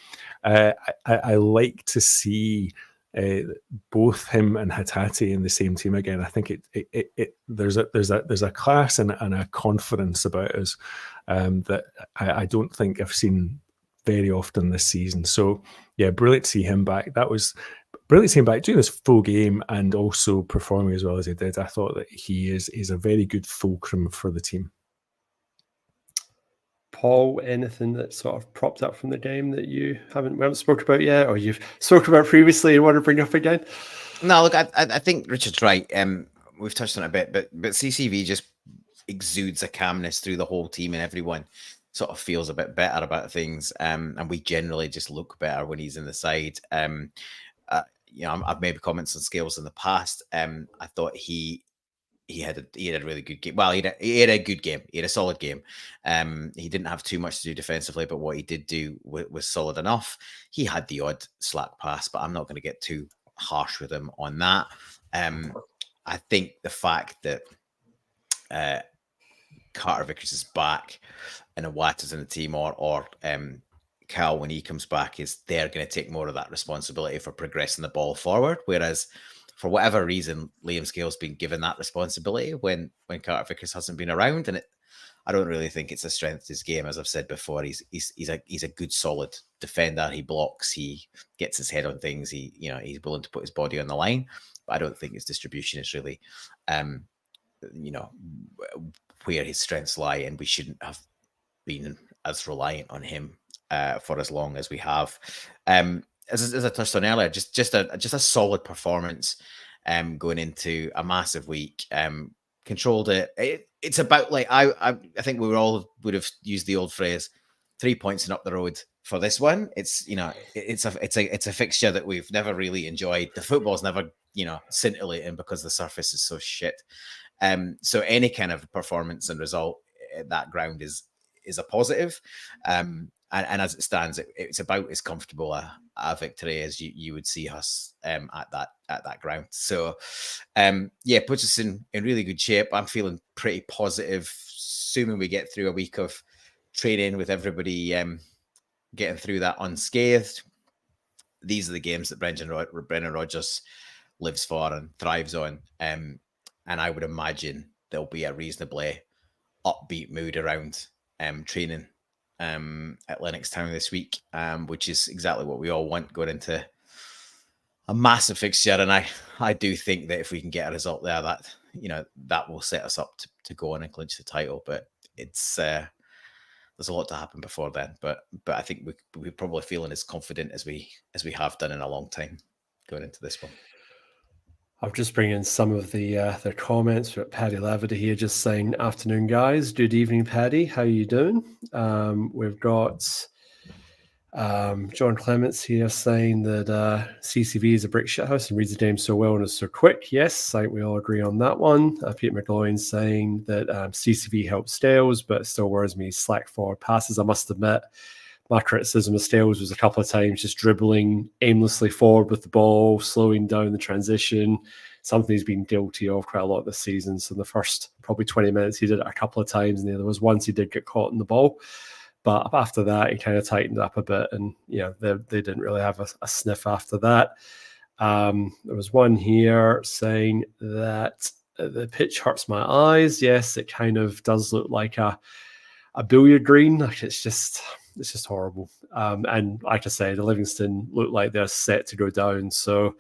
I like to see both him and Hatate in the same team again. I think there's a class and a confidence about us that I don't think I've seen very often this season. So yeah, brilliant to see him back. That was brilliant to see him back doing this full game and also performing as well as he did. I thought that he is a very good fulcrum for the team. Paul, anything that sort of propped up from the game that we haven't spoken about yet, or you've spoken about previously and want to bring up again? No, look, I think Richard's right. We've touched on it a bit, but CCV just exudes a calmness through the whole team, and everyone sort of feels a bit better about things. And we generally just look better when he's in the side. I've made comments on Scales in the past. I thought he had a really good game. Well, he had a good game. He had a solid game. He didn't have too much to do defensively, but what he did do was solid enough. He had the odd slack pass, but I'm not going to get too harsh with him on that. I think the fact that Carter Vickers is back and Iwata's in the team, or Cal, when he comes back, they're going to take more of that responsibility for progressing the ball forward, whereas for whatever reason, Liam Scales been given that responsibility when Carter Vickers hasn't been around, and I don't really think it's a strength of his game. As I've said before, he's a good solid defender. He blocks, he gets his head on things. He's willing to put his body on the line, but I don't think his distribution is really, where his strengths lie, and we shouldn't have been as reliant on him for as long as we have. As I touched on earlier, just a solid performance going into a massive week. Controlled it. It's about, like, I think we all would have used the old phrase, 3 points and up the road for this one. It's a fixture that we've never really enjoyed. The football's never scintillating because the surface is so shit. So any kind of performance and result at that ground is a positive. and as it stands, it's about as comfortable a victory as you would see us at that ground. So puts us in really good shape. I'm feeling pretty positive, assuming we get through a week of training with everybody getting through that unscathed. These are the games that Brendan Rodgers lives for and thrives on, and I would imagine there'll be a reasonably upbeat mood around training at Lennox Town this week, which is exactly what we all want going into a massive fixture. And I do think that if we can get a result there, that will set us up to go on and clinch the title. But it's there's a lot to happen before then. But I think we're probably feeling as confident as we have done in a long time going into this one. I'll just bring in some of their comments. We've got Paddy Lavity here just saying, afternoon, guys. Good evening, Paddy. How you doing? We've got John Clements here saying that CCV is a brick shithouse and reads the game so well and is so quick. Yes, I think we all agree on that one. Peter McGloin saying that CCV helps Stales, but it still worries me slack forward passes. I must admit, my criticism of Stales was a couple of times just dribbling aimlessly forward with the ball, slowing down the transition, something he's been guilty of quite a lot this season. So in the first probably 20 minutes, he did it a couple of times, and there was once he did get caught in the ball. But after that, he kind of tightened up a bit, and they didn't really have a sniff after that. There was one here saying that the pitch hurts my eyes. Yes, it kind of does look like a billiard green. Like it's just horrible. And like I say, the Livingston look like they're set to go down. So,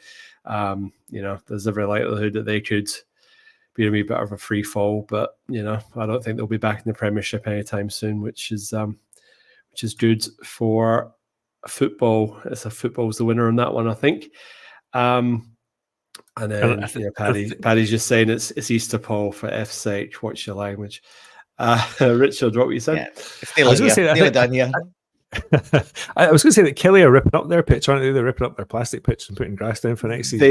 there's every likelihood that they could be a wee bit of a free fall. But, I don't think they'll be back in the Premiership anytime soon, which is good for football. Football's the winner on that one, I think. And then Paddy's just saying it's Easter Paul for F's sake. Watch your language. Richard, what were you saying? Yeah, I was going to say that Kelly are ripping up their pitch, aren't they? They're ripping up their plastic pitch and putting grass down for next season.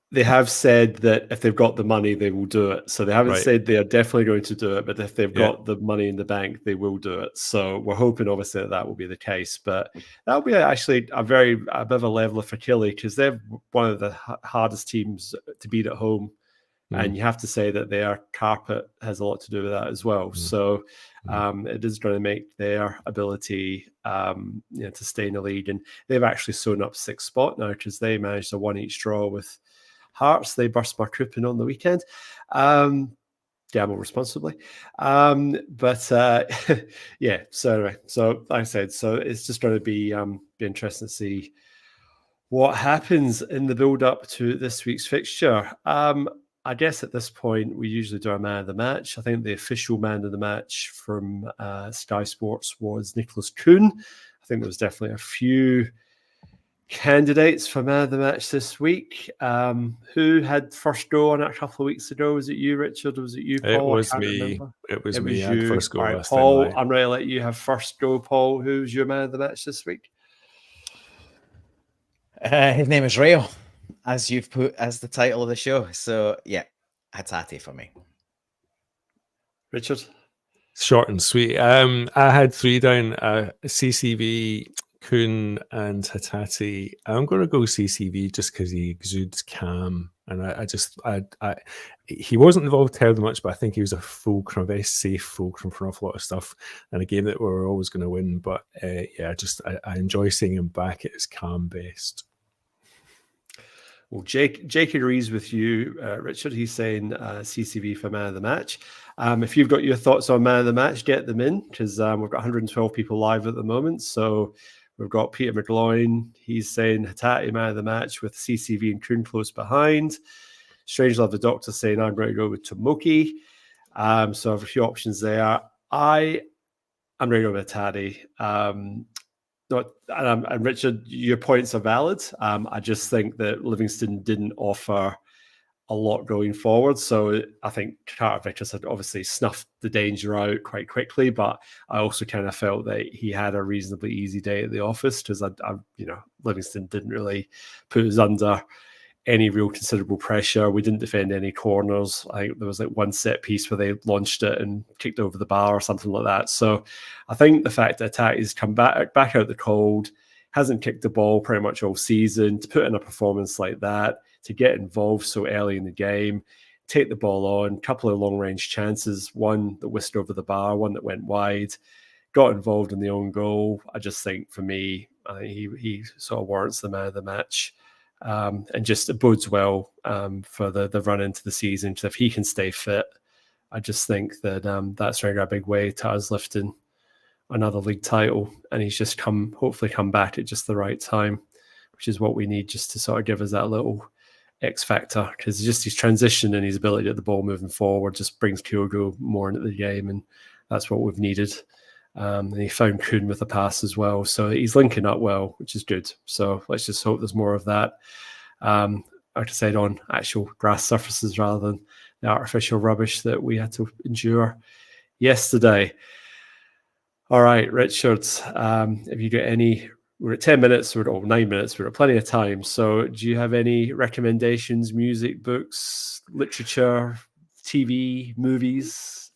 They have said that if they've got the money, they will do it. So they haven't said they are definitely going to do it, but if they've got the money in the bank, they will do it. So we're hoping, obviously, that will be the case. But that will be actually a bit of a leveler for Killie, because they're one of the hardest teams to beat at home. And you have to say that their carpet has a lot to do with that as well. So it is going to make their ability to stay in the league. And they've actually sewn up 6th spot now, because they managed a 1-each draw with Hearts. They burst my coupon on the weekend. Gamble responsibly. So anyway, so like I said, so it's just going to be interesting to see what happens in the build up to this week's fixture. I guess at this point, we usually do our man of the match. I think the official man of the match from Sky Sports was Nicholas Kuhn. I think there was definitely a few candidates for man of the match this week. Who had first go on it a couple of weeks ago? Was it you, Richard, or was it you, Paul? It was me. It was me. I had first go last Paul, time. I'm ready to let you have first go, Paul. Who's your man of the match this week? His name is Rayo, as you've put as the title of the show. So, yeah, Hatate for me. Richard? Short and sweet. I had 3 down, CCV, Kuhn and Hatate. I'm going to go CCV just because he exudes calm. And he wasn't involved terribly much, but I think he was a fulcrum, a very safe fulcrum for an awful lot of stuff, and a game that we were always going to win. But I enjoy seeing him back at his calm best. Well, Jake agrees with you, Richard. He's saying CCV for man of the match. If you've got your thoughts on man of the match, get them in, because we've got 112 people live at the moment. So we've got Peter McGloin. He's saying Hatate man of the match with CCV and Kuhn close behind. Strangelove the Doctor saying I'm going to go with Tomoki. So I have a few options there. I'm ready to go with Hatate. And Richard, your points are valid. I just think that Livingston didn't offer a lot going forward. So I think Carter Vickers had obviously snuffed the danger out quite quickly, but I also kind of felt that he had a reasonably easy day at the office, because Livingston didn't really put us under any real considerable pressure. We didn't defend any corners. I think there was like one set piece where they launched it and kicked over the bar or something like that. So I think the fact that attack has come back out the cold, hasn't kicked the ball pretty much all season, to put in a performance like that, to get involved so early in the game, take the ball on, a couple of long-range chances, one that whisked over the bar, one that went wide, got involved in the own goal. I just think, for me, I think he sort of warrants the man of the match. And just it bodes well for the run into the season. Because if he can stay fit, I just think that that's going to go a big way to us lifting another league title. And he's just hopefully come back at just the right time, which is what we need, just to sort of give us that little X factor. Because just his transition and his ability to get the ball moving forward just brings Kyogo more into the game, and that's what we've needed. And he found Kuhn with a pass as well. So he's linking up well, which is good. So let's just hope there's more of that. Like I said, on actual grass surfaces rather than the artificial rubbish that we had to endure yesterday. All right, Richard, have you got any? We're at 10 minutes, we're at 9 minutes, we're at plenty of time. So do you have any recommendations, music, books, literature, TV, movies?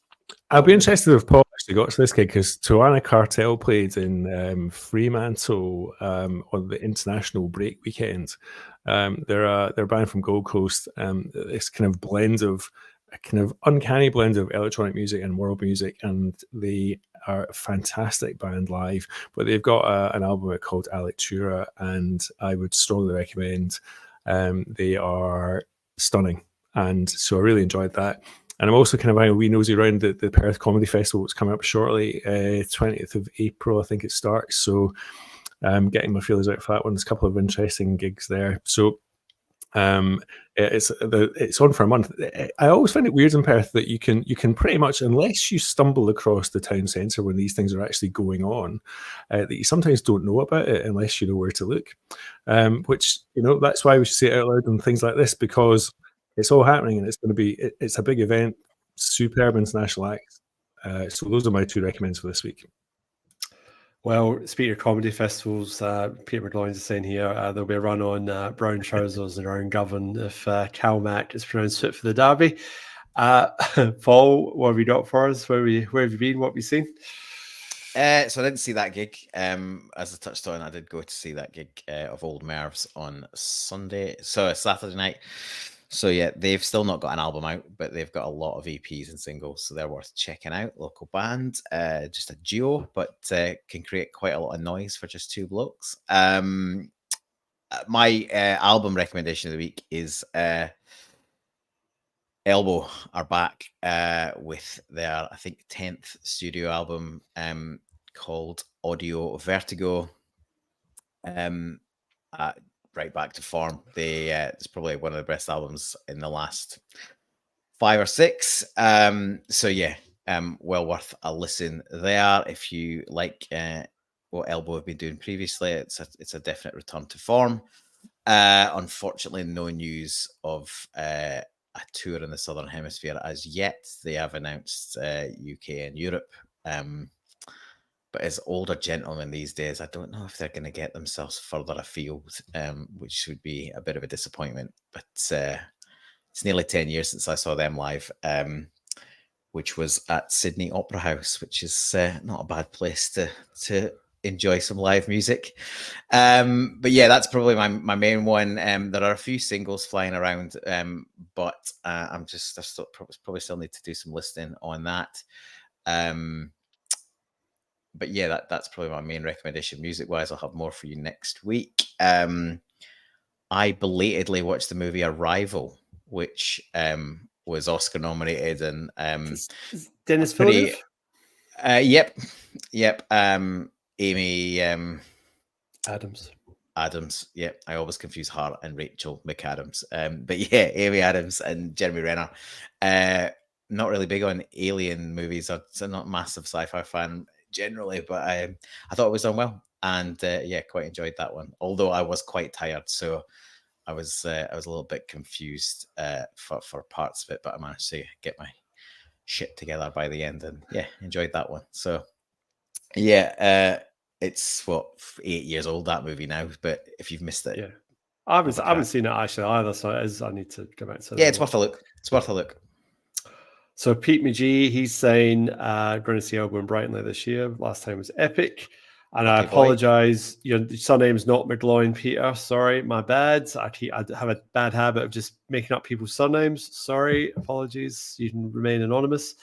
I'll be interested if Paul actually got to this gig, because Tawana Cartel played in Fremantle on the international break weekend. They're a band from Gold Coast. This kind of blend of a kind of uncanny blend of electronic music and world music, and they are a fantastic band live. But they've got an album called Alectura, and I would strongly recommend. They are stunning, and so I really enjoyed that. And I'm also kind of having a wee nosy around the Perth Comedy Festival, which coming up shortly, 20th of April, I think it starts. So getting my feelers out for that one. There's a couple of interesting gigs there. So it's on for a month. I always find it weird in Perth that you can pretty much, unless you stumble across the town centre when these things are actually going on, that you sometimes don't know about it unless you know where to look. Which, that's why we should say it out loud and things like this, because it's all happening, and it's going to be, it's a big event, superb international acts. So those are my two recommends for this week. Well, speaking of comedy festivals, Peter McGloin is saying here there'll be a run on Brown Trousers and Aaron Govan if Calmac is pronounced fit for the derby. Paul, what have you got for us? Where have you been? What have you seen? So I didn't see that gig. As I touched on, I did go to see that gig of Old Mervs on Saturday night. So yeah, they've still not got an album out, but they've got a lot of EPs and singles, so they're worth checking out. Local band, just a duo, but can create quite a lot of noise for just two blokes. My album recommendation of the week is Elbow are back with their, I think, 10th studio album called Audio Vertigo. Right back to form. It's probably one of the best albums in the last 5 or 6. So yeah, well worth a listen there if you like what Elbow have been doing previously. It's a definite return to form. Unfortunately, no news of a tour in the Southern Hemisphere as yet. They have announced UK and Europe. But as older gentlemen these days, I don't know if they're going to get themselves further afield, which would be a bit of a disappointment. But it's nearly 10 years since I saw them live, which was at Sydney Opera House, which is not a bad place to enjoy some live music. But yeah, that's probably my main one. There are a few singles flying around, but I probably still need to do some listening on that. But yeah, that's probably my main recommendation music-wise. I'll have more for you next week. I belatedly watched the movie Arrival, which was Oscar nominated, and Dennis Villeneuve. Yep. Amy Adams. Yep, I always confuse her and Rachel McAdams. But yeah, Amy Adams and Jeremy Renner. Not really big on alien movies. I'm not a massive sci-fi fan generally, but I thought it was done well, and yeah, quite enjoyed that one. Although I was quite tired, so I was a little bit confused for parts of it, but I managed to get my shit together by the end, and yeah, enjoyed that one. So yeah, it's 8 years old, that movie now, but if you've missed it, I haven't seen it actually either, so I need to go back to Yeah, it's worth a look. It's worth a look. So Pete McGee, he's saying going to see Albion Brighton this year. Last time was epic. And I apologize. Your surname's not McGloin, Peter. Sorry, my bad. I have a bad habit of just making up people's surnames. Sorry, apologies. You can remain anonymous.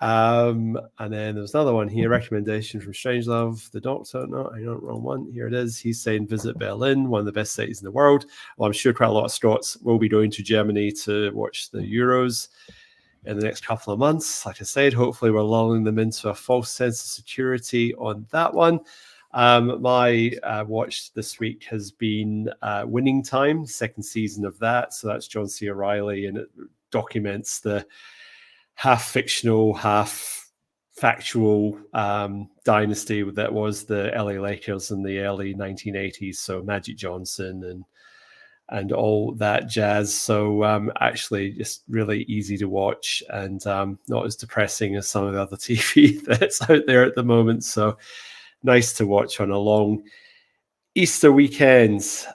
And then there's another one here. Recommendation from Strangelove, the Doctor. No, I don't wrong one. Here it is. He's saying visit Berlin, one of the best cities in the world. Well, I'm sure quite a lot of Scots will be going to Germany to watch the Euros in the next couple of months. Like I said, hopefully we're lulling them into a false sense of security on that one. My watch this week has been Winning Time, second season of that. So that's John C. Reilly, and it documents the half fictional, half factual dynasty that was the LA Lakers in the early 1980s. So Magic Johnson and all that jazz. So actually just really easy to watch and not as depressing as some of the other TV that's out there at the moment. So nice to watch on a long Easter weekend. He's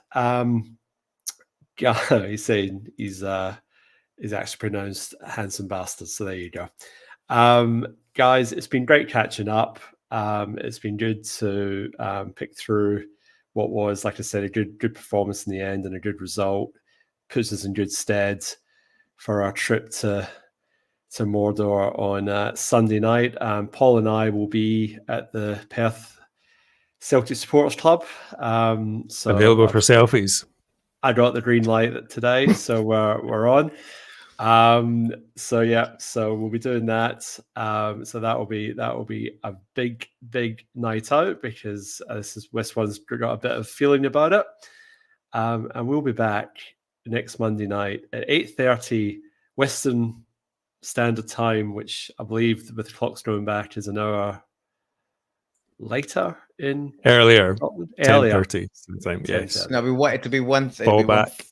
saying he's actually pronounced handsome bastard. So there you go. Guys, it's been great catching up. It's been good to pick through what was, like I said, a good performance in the end and a good result. Puts us in good stead for our trip to Mordor on Sunday night. Paul and I will be at the Perth Celtic Supporters Club. So available for selfies. I got the green light today, so we're on. So we'll be doing that. So that will be a big night out because this one's got a bit of feeling about it. And we'll be back next Monday night at 8:30 Western Standard Time, which I believe with the clocks going back is an hour later in earlier. 10:30 sometime. Yes. No, we want it to be one. Fall back.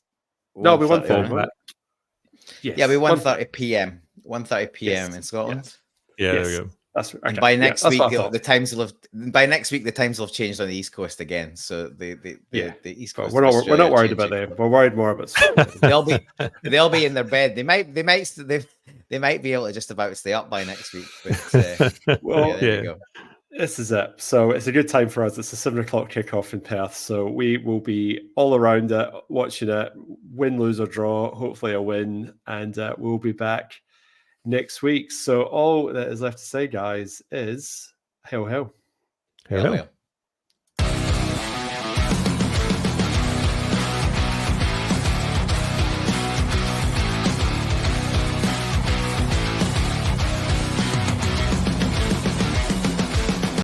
No, we want fall back. Yes. Yeah, we 1:30 p.m. 1:30 p.m. in Scotland. Yeah, there we go. That's okay. And by next week, the times will have changed on the East Coast again. So the East Coast. We're not worried about them. We're worried more about. they'll be in their bed. They might be able to just about stay up by next week. But there you go. This is it. So it's a good time for us. It's a 7:00 kickoff in Perth. So we will be all around it, watching it, win, lose or draw, hopefully a win. And we'll be back next week. So all that is left to say, guys, is hail, hail. Hail, hail.